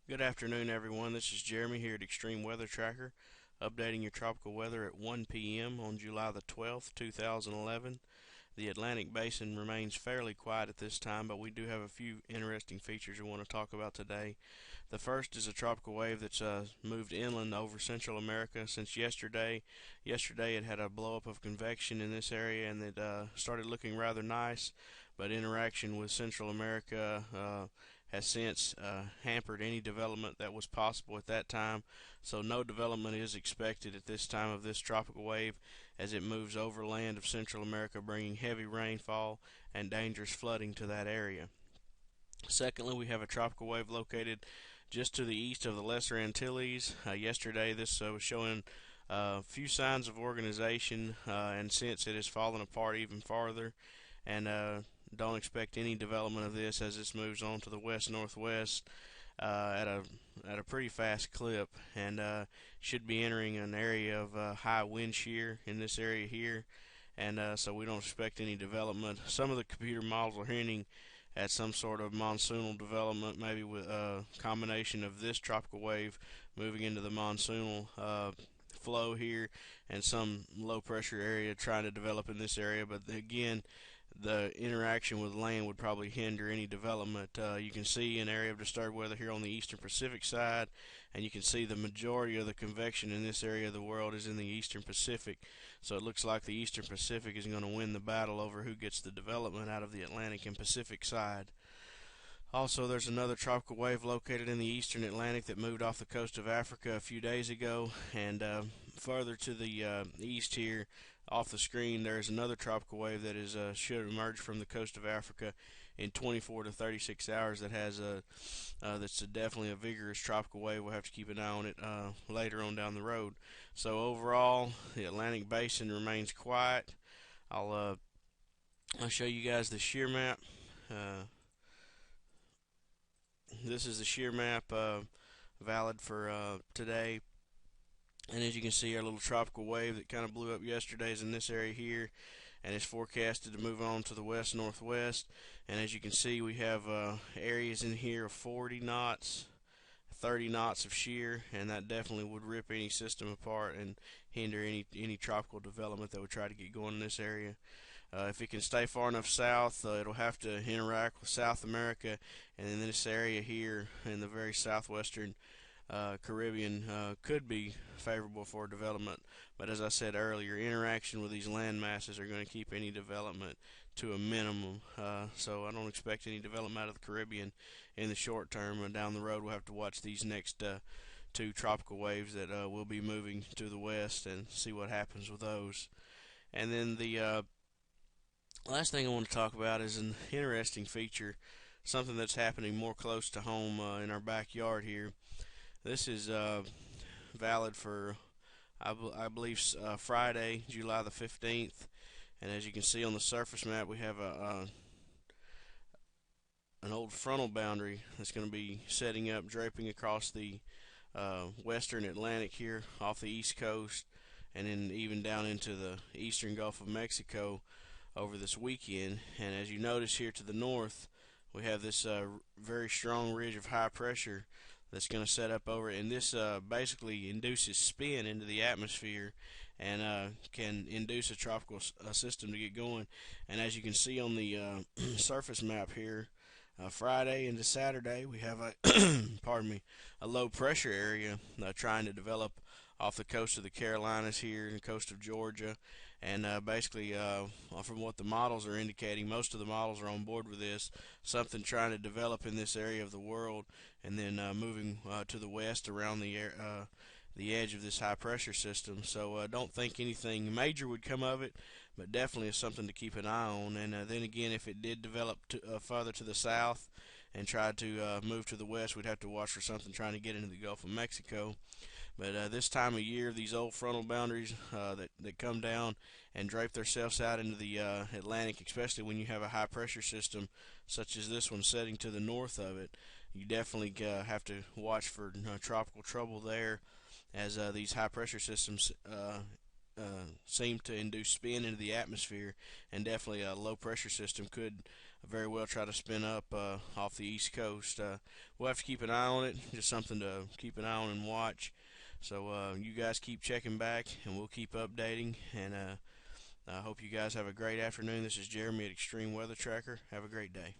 Good afternoon, everyone. This is Jeremy here at Extreme Weather Tracker, updating your tropical weather at 1 p.m. on July the 12th, 2011. The Atlantic Basin remains fairly quiet at this time, but we do have a few interesting features we want to talk about today. The first is a tropical wave that's moved inland over Central America since yesterday. Yesterday it had a blowup of convection in this area and it started looking rather nice, but interaction with Central America has since hampered any development that was possible at that time. So no development is expected at this time of this tropical wave as it moves over land of Central America, bringing heavy rainfall and dangerous flooding to that area. Secondly, we have a tropical wave located just to the east of the Lesser Antilles. Yesterday, this was showing a few signs of organization, and since it has fallen apart even farther, and don't expect any development of this as this moves on to the west northwest at a pretty fast clip, and should be entering an area of high wind shear in this area here, and so we don't expect any development. Some of the computer models are hinting at some sort of monsoonal development, maybe with a combination of this tropical wave moving into the monsoonal flow here and some low pressure area trying to develop in this area. But again, the interaction with land would probably hinder any development. You can see an area of disturbed weather here on the eastern Pacific side, and you can see the majority of the convection in this area of the world is in the eastern Pacific. So it looks like the eastern Pacific is going to win the battle over who gets the development out of the Atlantic and Pacific side. Also, there's another tropical wave located in the eastern Atlantic that moved off the coast of Africa a few days ago, and further to the east here off the screen there's another tropical wave that is should emerge from the coast of Africa in 24 to 36 hours that has that's definitely a vigorous tropical wave. We'll have to keep an eye on it later on down the road. So overall, the Atlantic Basin remains quiet. I'll show you guys the shear map. This is the shear map valid for today. And as you can see, our little tropical wave that kind of blew up yesterday is in this area here, and is forecasted to move on to the west northwest. And as you can see, we have areas in here of 40 knots, 30 knots of shear, and that definitely would rip any system apart and hinder any tropical development that would try to get going in this area. If it can stay far enough south, it'll have to interact with South America, and in this area here in the very southwestern Caribbean could be favorable for development. But as I said earlier, interaction with these land masses are going to keep any development to a minimum. So I don't expect any development out of the Caribbean in the short term. And down the road, we'll have to watch these next two tropical waves that will be moving to the west and see what happens with those. And then the last thing I want to talk about is an interesting feature, something that's happening more close to home in our backyard here. This is valid for, I believe, Friday, July the 15th. And as you can see on the surface map, we have an old frontal boundary that's going to be setting up, draping across the western Atlantic here off the east coast, and then even down into the eastern Gulf of Mexico over this weekend. And as you notice here to the north, we have this very strong ridge of high pressure that's going to set up over it, and this basically induces spin into the atmosphere and can induce a tropical system to get going. And as you can see on the surface map here, Friday into Saturday we have a pardon me, a low pressure area trying to develop off the coast of the Carolinas here and the coast of Georgia. And basically, from what the models are indicating, most of the models are on board with this. Something trying to develop in this area of the world, and then moving to the west around the edge of this high pressure system. So don't think anything major would come of it, but definitely is something to keep an eye on. And then again, if it did develop further to the south and try to move to the west, we'd have to watch for something trying to get into the Gulf of Mexico. But this time of year, these old frontal boundaries that come down and drape themselves out into the Atlantic, especially when you have a high pressure system such as this one setting to the north of it, you definitely have to watch for tropical trouble there, as these high pressure systems seem to induce spin into the atmosphere, and definitely a low pressure system could very well try to spin up off the east coast. We'll have to keep an eye on it, just something to keep an eye on and watch. So you guys keep checking back, and we'll keep updating. And I hope you guys have a great afternoon. This is Jeremy at Extreme Weather Tracker. Have a great day.